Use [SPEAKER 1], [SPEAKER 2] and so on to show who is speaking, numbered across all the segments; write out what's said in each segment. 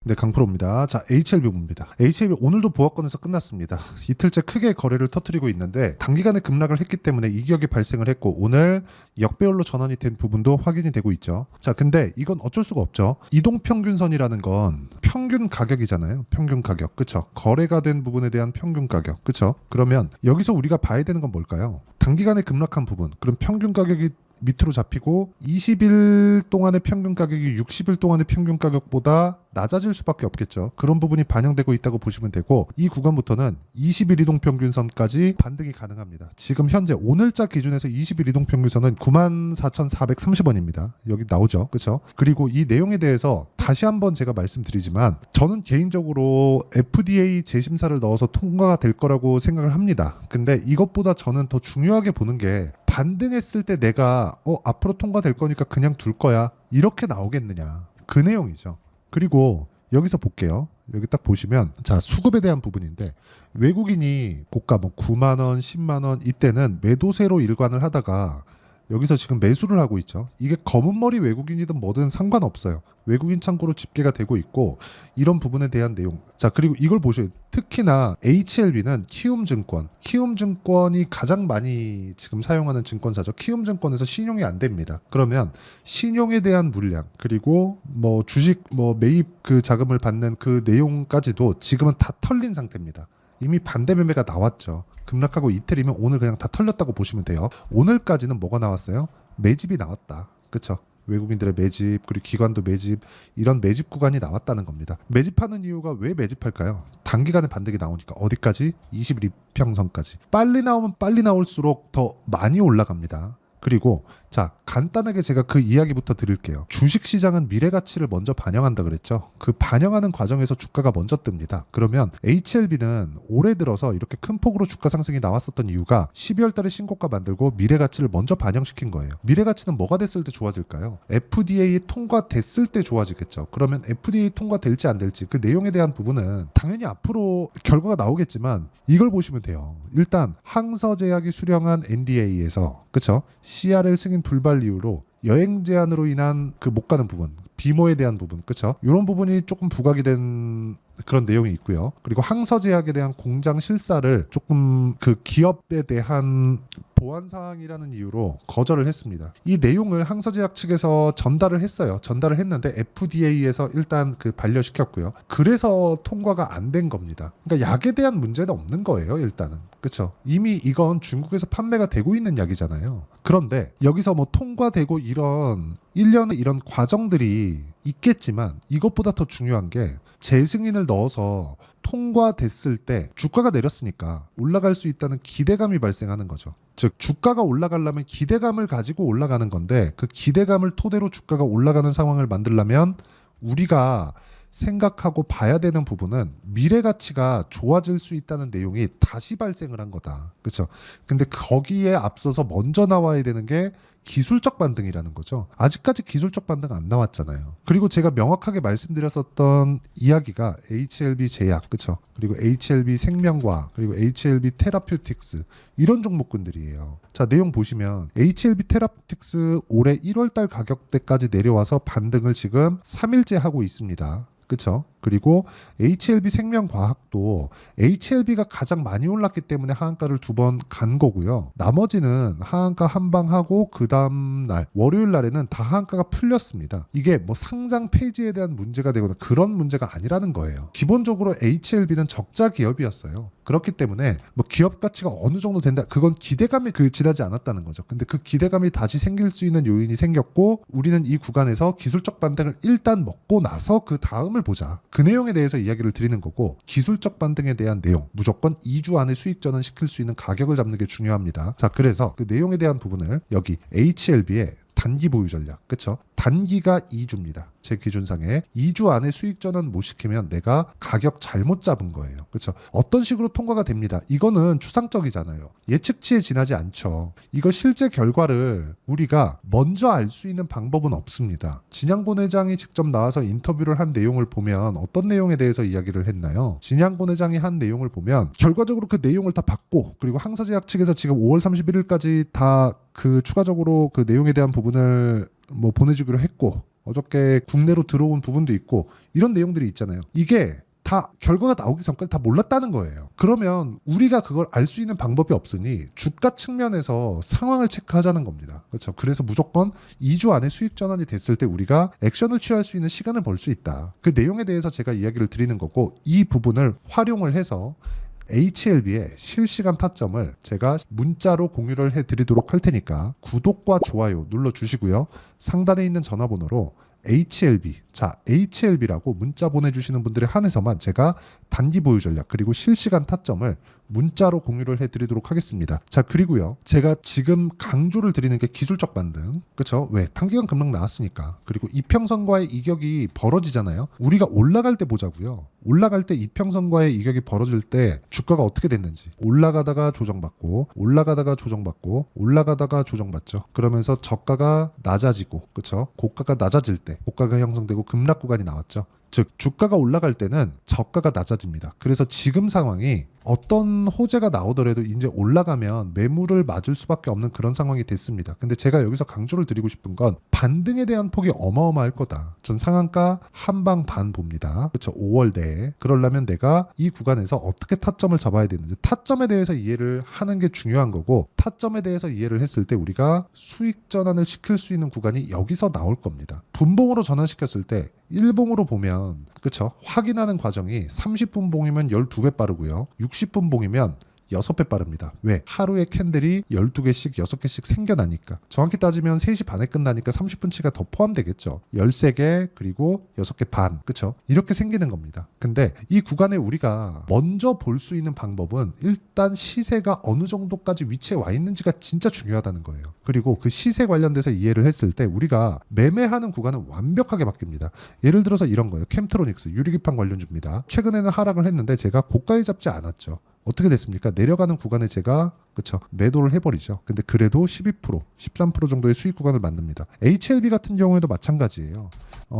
[SPEAKER 1] 네, 강프로입니다. 자, HLB 봅니다. HLB 오늘도 보합권에서 끝났습니다. 이틀째 크게 거래를 터뜨리고 있는데 단기간에 급락을 했기 때문에 이격이 발생을 했고 오늘 역배열로 전환이 된 부분도 확인이 되고 있죠. 자, 근데 이건 어쩔 수가 없죠. 이동평균선이라는 건 평균 가격이잖아요. 평균 가격. 그쵸? 거래가 된 부분에 대한 평균 가격. 그쵸? 그러면 여기서 우리가 봐야 되는 건 뭘까요? 단기간에 급락한 부분. 그럼 평균 가격이 밑으로 잡히고 20일 동안의 평균 가격이 60일 동안의 평균 가격보다 낮아질 수밖에 없겠죠. 그런 부분이 반영되고 있다고 보시면 되고 이 구간부터는 20일 이동평균선까지 반등이 가능합니다. 지금 현재 오늘자 기준에서 20일 이동평균선은 94,430원입니다. 여기 나오죠. 그렇죠? 그리고 이 내용에 대해서 다시 한번 제가 말씀드리지만 저는 개인적으로 FDA 재심사를 넣어서 통과가 될 거라고 생각을 합니다. 근데 이것보다 저는 더 중요하게 보는 게 반등했을 때 내가 앞으로 통과될 거니까 그냥 둘 거야 이렇게 나오겠느냐 그 내용이죠. 그리고 여기서 볼게요. 여기 딱 보시면 자 수급에 대한 부분인데 외국인이 고가 뭐 9만 원, 10만 원 이때는 매도세로 일관을 하다가 여기서 지금 매수를 하고 있죠. 이게 검은 머리 외국인이든 뭐든 상관없어요. 외국인 창구로 집계가 되고 있고 이런 부분에 대한 내용. 자 그리고 이걸 보셔요. 특히나 HLB는 키움증권이 가장 많이 지금 사용하는 증권사죠. 키움증권에서 신용이 안 됩니다. 그러면 신용에 대한 물량 그리고 뭐 주식 뭐 매입 그 자금을 받는 그 내용까지도 지금은 다 털린 상태입니다. 이미 반대 매매가 나왔죠. 급락하고 이틀이면 오늘 그냥 다 털렸다고 보시면 돼요. 오늘까지는 뭐가 나왔어요? 매집이 나왔다. 그쵸? 외국인들의 매집 그리고 기관도 매집 이런 매집 구간이 나왔다는 겁니다. 매집하는 이유가 왜 매집할까요? 단기간에 반등이 나오니까 어디까지? 21 이평선까지. 빨리 나오면 빨리 나올수록 더 많이 올라갑니다. 그리고 자 간단하게 제가 그 이야기부터 드릴게요. 주식시장은 미래가치를 먼저 반영한다 그랬죠. 그 반영하는 과정에서 주가가 먼저 뜹니다. 그러면 HLB는 올해 들어서 이렇게 큰 폭으로 주가 상승이 나왔었던 이유가 12월 달에 신고가 만들고 미래가치를 먼저 반영시킨 거예요. 미래가치는 뭐가 됐을 때 좋아질까요? FDA 통과됐을 때 좋아지겠죠. 그러면 FDA 통과될지 안 될지 그 내용에 대한 부분은 당연히 앞으로 결과가 나오겠지만 이걸 보시면 돼요. 일단 항서제약이 수령한 NDA에서 그쵸? CRL 승인 불발 이후로 여행 제한으로 인한 그 못 가는 부분 비모에 대한 부분 그쵸? 이런 부분이 조금 부각이 된 그런 내용이 있고요. 그리고 항서제약에 대한 공장 실사를 조금 그 기업에 대한 보안 사항이라는 이유로 거절을 했습니다. 이 내용을 항서제약 측에서 전달을 했어요. 전달을 했는데 FDA에서 일단 그 반려시켰고요. 그래서 통과가 안 된 겁니다. 그러니까 약에 대한 문제는 없는 거예요. 일단은. 그렇죠. 이미 이건 중국에서 판매가 되고 있는 약이잖아요. 그런데 여기서 뭐 통과되고 이런 일련의 이런 과정들이 있겠지만 이것보다 더 중요한 게 재승인을 넣어서 통과됐을 때 주가가 내렸으니까 올라갈 수 있다는 기대감이 발생하는 거죠. 즉 주가가 올라가려면 기대감을 가지고 올라가는 건데 그 기대감을 토대로 주가가 올라가는 상황을 만들려면 우리가 생각하고 봐야 되는 부분은 미래 가치가 좋아질 수 있다는 내용이 다시 발생을 한 거다. 그렇죠? 근데 거기에 앞서서 먼저 나와야 되는 게 기술적 반등이라는 거죠. 아직까지 기술적 반등 안 나왔잖아요. 그리고 제가 명확하게 말씀드렸었던 이야기가 HLB 제약, 그렇죠? 그리고 HLB 생명과학, 그리고 HLB 테라퓨틱스 이런 종목군들이에요. 자, 내용 보시면 HLB 테라퓨틱스 올해 1월 달 가격대까지 내려와서 반등을 지금 3일째 하고 있습니다. 그렇죠? 그리고 HLB 생명과학도 HLB가 가장 많이 올랐기 때문에 하한가를 2번 간 거고요. 나머지는 하한가 한 방 하고 그 다음 날 월요일 날에는 다 하한가가 풀렸습니다. 이게 뭐 상장 폐지에 대한 문제가 되거나 그런 문제가 아니라는 거예요. 기본적으로 HLB는 적자 기업이었어요. 그렇기 때문에 뭐 기업 가치가 어느 정도 된다. 그건 기대감이 지나지 않았다는 거죠. 근데 그 기대감이 다시 생길 수 있는 요인이 생겼고 우리는 이 구간에서 기술적 반등을 일단 먹고 나서 그 다음을 보자. 그 내용에 대해서 이야기를 드리는 거고 기술적 반등에 대한 내용 무조건 2주 안에 수익 전환 시킬 수 있는 가격을 잡는 게 중요합니다. 자 그래서 그 내용에 대한 부분을 여기 HLB의 단기 보유 전략 그쵸? 단기가 2주입니다. 제 기준상에 2주 안에 수익 전환 못 시키면 내가 가격 잘못 잡은 거예요. 그렇죠? 어떤 식으로 통과가 됩니다. 이거는 추상적이잖아요. 예측치에 지나지 않죠. 이거 실제 결과를 우리가 먼저 알 수 있는 방법은 없습니다. 진양곤 회장이 직접 나와서 인터뷰를 한 내용을 보면 어떤 내용에 대해서 이야기를 했나요? 진양곤 회장이 한 내용을 보면 결과적으로 그 내용을 다 받고 그리고 항서제약 측에서 지금 5월 31일까지 다 그 추가적으로 그 내용에 대한 부분을 뭐 보내주기로 했고 어저께 국내로 들어온 부분도 있고 이런 내용들이 있잖아요. 이게 다 결과가 나오기 전까지 다 몰랐다는 거예요. 그러면 우리가 그걸 알 수 있는 방법이 없으니 주가 측면에서 상황을 체크하자는 겁니다. 그렇죠. 그래서 무조건 2주 안에 수익 전환이 됐을 때 우리가 액션을 취할 수 있는 시간을 벌 수 있다. 그 내용에 대해서 제가 이야기를 드리는 거고, 이 부분을 활용을 해서 HLB의 실시간 타점을 제가 문자로 공유를 해드리도록 할 테니까 구독과 좋아요 눌러주시고요. 상단에 있는 전화번호로 HLB, 자 HLB라고 문자 보내주시는 분들에 한해서만 제가 단기 보유 전략 그리고 실시간 타점을 문자로 공유를 해드리도록 하겠습니다. 자, 그리고요, 제가 지금 강조를 드리는 게 기술적 반등, 그렇죠? 왜? 단기간 급락 나왔으니까. 그리고 이평선과의 이격이 벌어지잖아요. 우리가 올라갈 때 보자고요. 올라갈 때 이평선과의 이격이 벌어질 때 주가가 어떻게 됐는지, 올라가다가 조정받고 올라가다가 조정받고 올라가다가 조정받죠. 그러면서 저가가 낮아지고, 그렇죠? 고가가 낮아질 때 고가가 형성되고 급락 구간이 나왔죠. 즉 주가가 올라갈 때는 저가가 낮아집니다. 그래서 지금 상황이 어떤 호재가 나오더라도 이제 올라가면 매물을 맞을 수밖에 없는 그런 상황이 됐습니다. 근데 제가 여기서 강조를 드리고 싶은 건 반등에 대한 폭이 어마어마할 거다. 전 상한가 한방 반 봅니다. 그렇죠. 5월 내에. 그러려면 내가 이 구간에서 어떻게 타점을 잡아야 되는지, 타점에 대해서 이해를 하는 게 중요한 거고, 타점에 대해서 이해를 했을 때 우리가 수익 전환을 시킬 수 있는 구간이 여기서 나올 겁니다. 분봉으로 전환시켰을 때 일봉으로 보면, 그렇죠, 확인하는 과정이 30분 봉이면 12배 빠르고요, 60분 봉이면 6배 빠릅니다. 왜? 하루에 캔들이 12개씩 6개씩 생겨나니까. 정확히 따지면 3시 반에 끝나니까 30분치가 더 포함되겠죠. 13개 그리고 6개 반. 그쵸? 이렇게 생기는 겁니다. 근데 이 구간에 우리가 먼저 볼 수 있는 방법은 일단 시세가 어느 정도까지 위치에 와 있는지가 진짜 중요하다는 거예요. 그리고 그 시세 관련돼서 이해를 했을 때 우리가 매매하는 구간은 완벽하게 바뀝니다. 예를 들어서 이런 거예요. 캠트로닉스 유리기판 관련주입니다. 최근에는 하락을 했는데 제가 고가에 잡지 않았죠. 어떻게 됐습니까? 내려가는 구간에 제가, 그쵸, 매도를 해버리죠. 근데 그래도 12%, 13% 정도의 수익 구간을 만듭니다. HLB 같은 경우에도 마찬가지예요.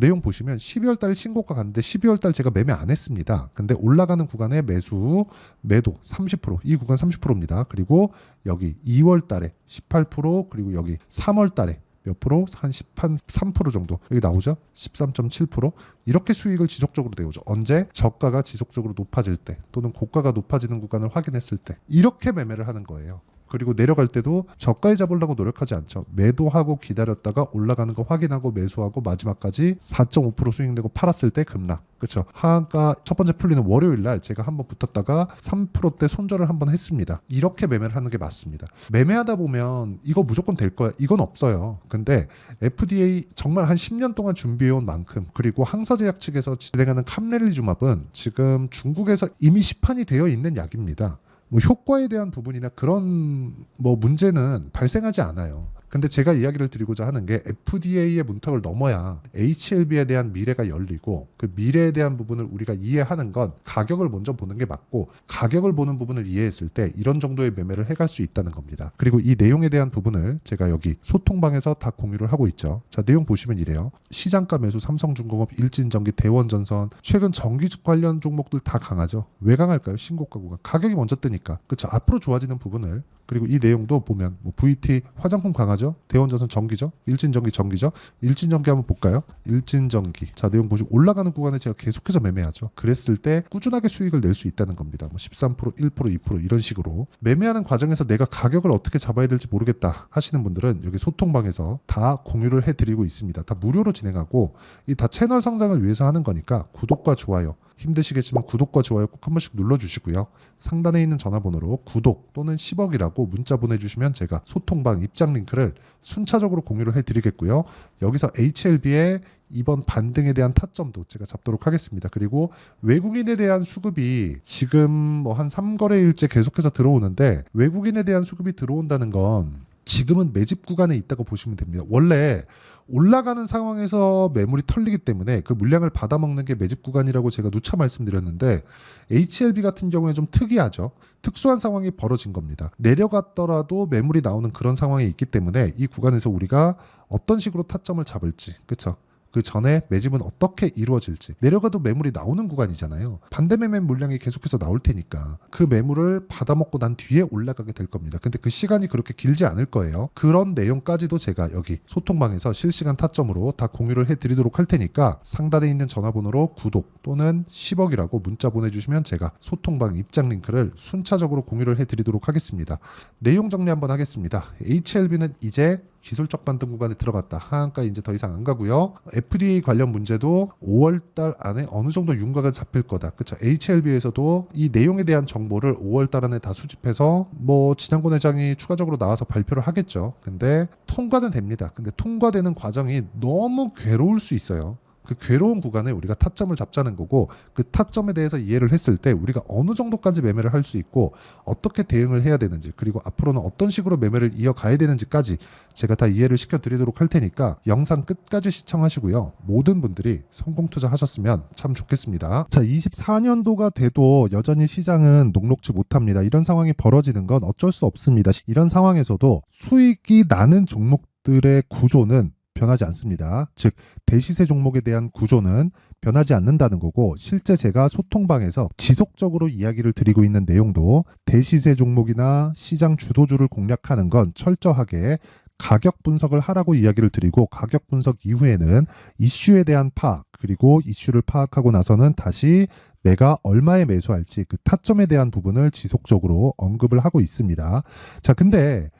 [SPEAKER 1] 내용 보시면 12월 달 신고가 갔는데 12월 달 제가 매매 안 했습니다. 근데 올라가는 구간에 매수, 매도 30%, 이 구간 30%입니다. 그리고 여기 2월 달에 18%, 그리고 여기 3월 달에 몇 프로? 한 13% 정도 여기 나오죠? 13.7%. 이렇게 수익을 지속적으로 내오죠. 언제? 저가가 지속적으로 높아질 때, 또는 고가가 높아지는 구간을 확인했을 때 이렇게 매매를 하는 거예요. 그리고 내려갈 때도 저가에 잡으려고 노력하지 않죠. 매도하고 기다렸다가 올라가는 거 확인하고 매수하고 마지막까지 4.5% 수익 내고 팔았을 때 급락. 그렇죠. 하한가 첫 번째 풀리는 월요일 날 제가 한번 붙었다가 3%대 손절을 한번 했습니다. 이렇게 매매를 하는 게 맞습니다. 매매하다 보면 이거 무조건 될 거야, 이건 없어요. 근데 FDA 정말 한 10년 동안 준비해온 만큼, 그리고 항서제약 측에서 진행하는 캄렐리주맙은 지금 중국에서 이미 시판이 되어 있는 약입니다. 뭐 효과에 대한 부분이나 그런 뭐 문제는 발생하지 않아요. 근데 제가 이야기를 드리고자 하는 게 FDA의 문턱을 넘어야 HLB에 대한 미래가 열리고, 그 미래에 대한 부분을 우리가 이해하는 건 가격을 먼저 보는 게 맞고, 가격을 보는 부분을 이해했을 때 이런 정도의 매매를 해갈 수 있다는 겁니다. 그리고 이 내용에 대한 부분을 제가 여기 소통방에서 다 공유를 하고 있죠. 자, 내용 보시면 이래요. 시장가 매수 삼성중공업, 일진전기, 대원전선, 최근 전기 관련 종목들 다 강하죠. 왜 강할까요? 신고가 구간. 가격이 먼저 뜨니까. 그렇죠. 앞으로 좋아지는 부분을. 그리고 이 내용도 보면 뭐 VT 화장품 강하죠. 대원전선 전기죠. 일진전기 전기죠. 일진전기 한번 볼까요? 일진전기. 자, 내용 보시고 올라가는 구간에 제가 계속해서 매매하죠. 그랬을 때 꾸준하게 수익을 낼 수 있다는 겁니다. 뭐 13%, 1%, 2% 이런 식으로 매매하는 과정에서 내가 가격을 어떻게 잡아야 될지 모르겠다 하시는 분들은 여기 소통방에서 다 공유를 해드리고 있습니다. 다 무료로 진행하고, 이 다 채널 성장을 위해서 하는 거니까 구독과 좋아요, 힘드시겠지만 구독과 좋아요 꼭 한 번씩 눌러주시고요. 상단에 있는 전화번호로 구독 또는 10억이라고 문자 보내주시면 제가 소통방 입장 링크를 순차적으로 공유를 해드리겠고요. 여기서 HLB의 이번 반등에 대한 타점도 제가 잡도록 하겠습니다. 그리고 외국인에 대한 수급이 지금 뭐 한 3거래일째 계속해서 들어오는데, 외국인에 대한 수급이 들어온다는 건 지금은 매집 구간에 있다고 보시면 됩니다. 원래 올라가는 상황에서 매물이 털리기 때문에 그 물량을 받아먹는 게 매집 구간이라고 제가 누차 말씀드렸는데, HLB 같은 경우에 좀 특이하죠. 특수한 상황이 벌어진 겁니다. 내려갔더라도 매물이 나오는 그런 상황이 있기 때문에 이 구간에서 우리가 어떤 식으로 타점을 잡을지, 그렇죠? 그 전에 매집은 어떻게 이루어질지, 내려가도 매물이 나오는 구간이잖아요. 반대 매매 물량이 계속해서 나올 테니까 그 매물을 받아먹고 난 뒤에 올라가게 될 겁니다. 근데 그 시간이 그렇게 길지 않을 거예요. 그런 내용까지도 제가 여기 소통방에서 실시간 타점으로 다 공유를 해드리도록 할 테니까 상단에 있는 전화번호로 구독 또는 10억이라고 문자 보내주시면 제가 소통방 입장 링크를 순차적으로 공유를 해드리도록 하겠습니다. 내용 정리 한번 하겠습니다. HLB는 이제 기술적 반등 구간에 들어갔다. 하한가 이제 더 이상 안 가고요. FDA 관련 문제도 5월달 안에 어느 정도 윤곽은 잡힐 거다. 그렇죠. HLB에서도 이 내용에 대한 정보를 5월달 안에 다 수집해서 뭐 진양권 회장이 추가적으로 나와서 발표를 하겠죠. 근데 통과는 됩니다. 근데 통과되는 과정이 너무 괴로울 수 있어요. 그 괴로운 구간에 우리가 타점을 잡자는 거고, 그 타점에 대해서 이해를 했을 때 우리가 어느 정도까지 매매를 할 수 있고 어떻게 대응을 해야 되는지, 그리고 앞으로는 어떤 식으로 매매를 이어가야 되는지까지 제가 다 이해를 시켜드리도록 할 테니까 영상 끝까지 시청하시고요. 모든 분들이 성공 투자하셨으면 참 좋겠습니다. 자, 24년도가 돼도 여전히 시장은 녹록지 못합니다. 이런 상황이 벌어지는 건 어쩔 수 없습니다. 이런 상황에서도 수익이 나는 종목들의 구조는 변하지 않습니다. 즉 대시세 종목에 대한 구조는 변하지 않는다는 거고, 실제 제가 소통방에서 지속적으로 이야기를 드리고 있는 내용도 대시세 종목이나 시장 주도주를 공략하는 건 철저하게 가격 분석을 하라고 이야기를 드리고, 가격 분석 이후에는 이슈에 대한 파악, 그리고 이슈를 파악하고 나서는 다시 내가 얼마에 매수할지 그 타점에 대한 부분을 지속적으로 언급을 하고 있습니다. 자, 근데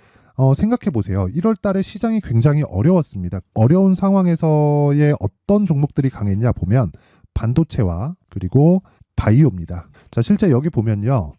[SPEAKER 1] 생각해 보세요. 1월 달에 시장이 굉장히 어려웠습니다. 어려운 상황에서의 어떤 종목들이 강했냐 보면 반도체와 그리고 바이오입니다. 자, 실제 여기 보면요.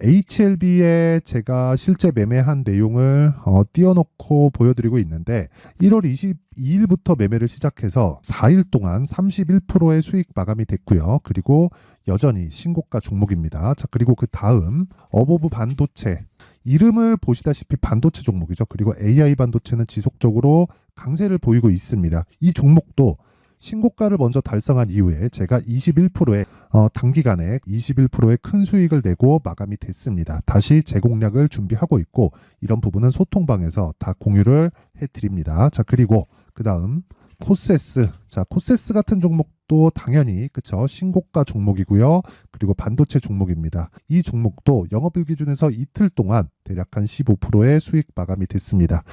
[SPEAKER 1] HLB에 제가 실제 매매한 내용을 띄워놓고 보여드리고 있는데, 1월 22일부터 매매를 시작해서 4일 동안 31%의 수익 마감이 됐고요. 그리고 여전히 신고가 종목입니다. 자, 그리고 그 다음 어보브 반도체, 이름을 보시다시피 반도체 종목이죠. 그리고 AI 반도체는 지속적으로 강세를 보이고 있습니다. 이 종목도 신고가를 먼저 달성한 이후에 제가 21%의 단기간에 21%의 큰 수익을 내고 마감이 됐습니다. 다시 재공략을 준비하고 있고, 이런 부분은 소통방에서 다 공유를 해드립니다. 자, 그리고 그 다음 코세스. 자, 코세스 같은 종목도 당연히 그쵸, 신고가 종목이고요. 그리고 반도체 종목입니다. 이 종목도 영업일 기준에서 이틀 동안 대략 한 15%의 수익 마감이 됐습니다.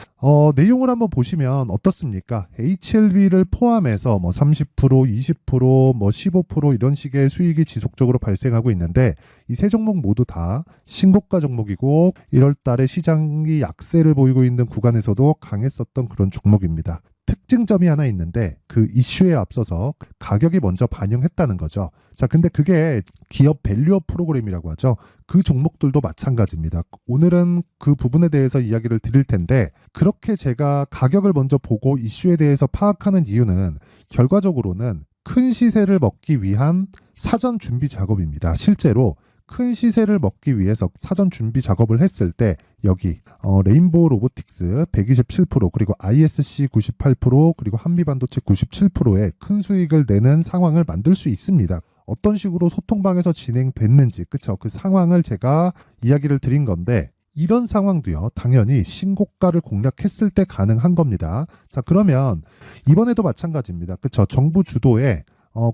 [SPEAKER 1] 내용을 한번 보시면 어떻습니까? HLB를 포함해서 뭐 30%, 20%, 뭐 15% 이런 식의 수익이 지속적으로 발생하고 있는데, 이 세 종목 모두 다 신고가 종목이고 1월 달에 시장이 약세를 보이고 있는 구간에서도 강했었던 그런 종목입니다. 특징점이 하나 있는데, 그 이슈에 앞서서 가격이 먼저 반영했다는 거죠. 자, 근데 그게 기업 밸류업 프로그램이라고 하죠. 그 종목들도 마찬가지입니다. 오늘은 그 부분에 대해서 이야기를 드릴 텐데, 그렇게 제가 가격을 먼저 보고 이슈에 대해서 파악하는 이유는 결과적으로는 큰 시세를 먹기 위한 사전 준비 작업입니다. 실제로 큰 시세를 먹기 위해서 사전 준비 작업을 했을 때 여기 레인보우 로보틱스 127%, 그리고 ISC 98%, 그리고 한미반도체 97%의 큰 수익을 내는 상황을 만들 수 있습니다. 어떤 식으로 소통방에서 진행됐는지, 그쵸? 그 상황을 제가 이야기를 드린 건데, 이런 상황도요, 당연히 신고가를 공략했을 때 가능한 겁니다. 자, 그러면 이번에도 마찬가지입니다. 그쵸? 정부 주도의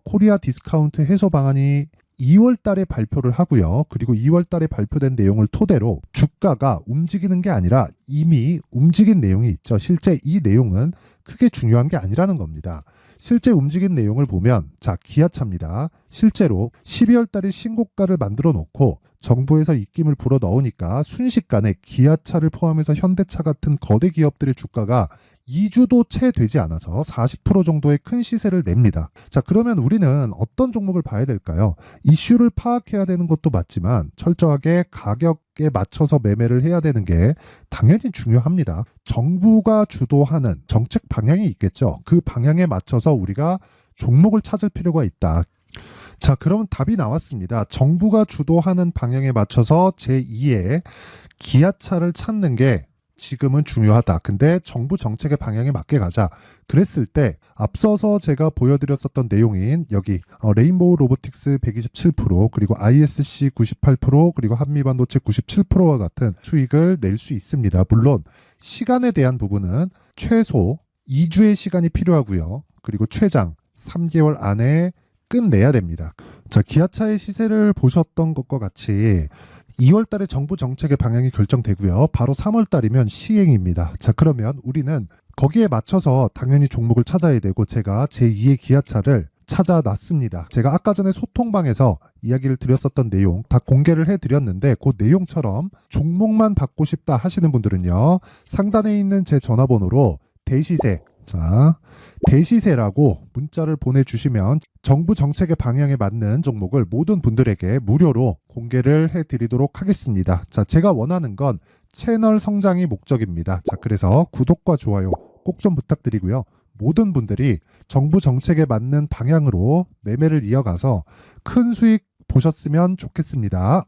[SPEAKER 1] 코리아 디스카운트 해소 방안이 2월 달에 발표를 하고요. 그리고 2월 달에 발표된 내용을 토대로 주가가 움직이는 게 아니라 이미 움직인 내용이 있죠. 실제 이 내용은 크게 중요한 게 아니라는 겁니다. 실제 움직인 내용을 보면, 자, 기아차입니다. 실제로 12월 달에 신고가를 만들어 놓고 정부에서 입김을 불어 넣으니까 순식간에 기아차를 포함해서 현대차 같은 거대 기업들의 주가가 2주도 채 되지 않아서 40% 정도의 큰 시세를 냅니다. 자, 그러면 우리는 어떤 종목을 봐야 될까요? 이슈를 파악해야 되는 것도 맞지만 철저하게 가격에 맞춰서 매매를 해야 되는 게 당연히 중요합니다. 정부가 주도하는 정책 방향이 있겠죠. 그 방향에 맞춰서 우리가 종목을 찾을 필요가 있다. 자, 그럼 답이 나왔습니다. 정부가 주도하는 방향에 맞춰서 제2의 기아차를 찾는 게 지금은 중요하다. 근데 정부 정책의 방향에 맞게 가자. 그랬을 때 앞서서 제가 보여드렸었던 내용인 여기 레인보우 로보틱스 127%, 그리고 ISC 98%, 그리고 한미반도체 97%와 같은 수익을 낼 수 있습니다. 물론 시간에 대한 부분은 최소 2주의 시간이 필요하고요. 그리고 최장 3개월 안에 끝내야 됩니다. 자, 기아차의 시세를 보셨던 것과 같이 2월 달에 정부 정책의 방향이 결정되고요. 바로 3월 달이면 시행입니다. 자, 그러면 우리는 거기에 맞춰서 당연히 종목을 찾아야 되고 제가 제2의 기아차를 찾아놨습니다. 제가 아까 전에 소통방에서 이야기를 드렸었던 내용 다 공개를 해드렸는데 그 내용처럼 종목만 받고 싶다 하시는 분들은요. 상단에 있는 제 전화번호로 대시세, 자, 대시세라고 문자를 보내주시면 정부 정책의 방향에 맞는 종목을 모든 분들에게 무료로 공개를 해드리도록 하겠습니다. 자, 제가 원하는 건 채널 성장이 목적입니다. 자, 그래서 구독과 좋아요 꼭 좀 부탁드리고요. 모든 분들이 정부 정책에 맞는 방향으로 매매를 이어가서 큰 수익 보셨으면 좋겠습니다.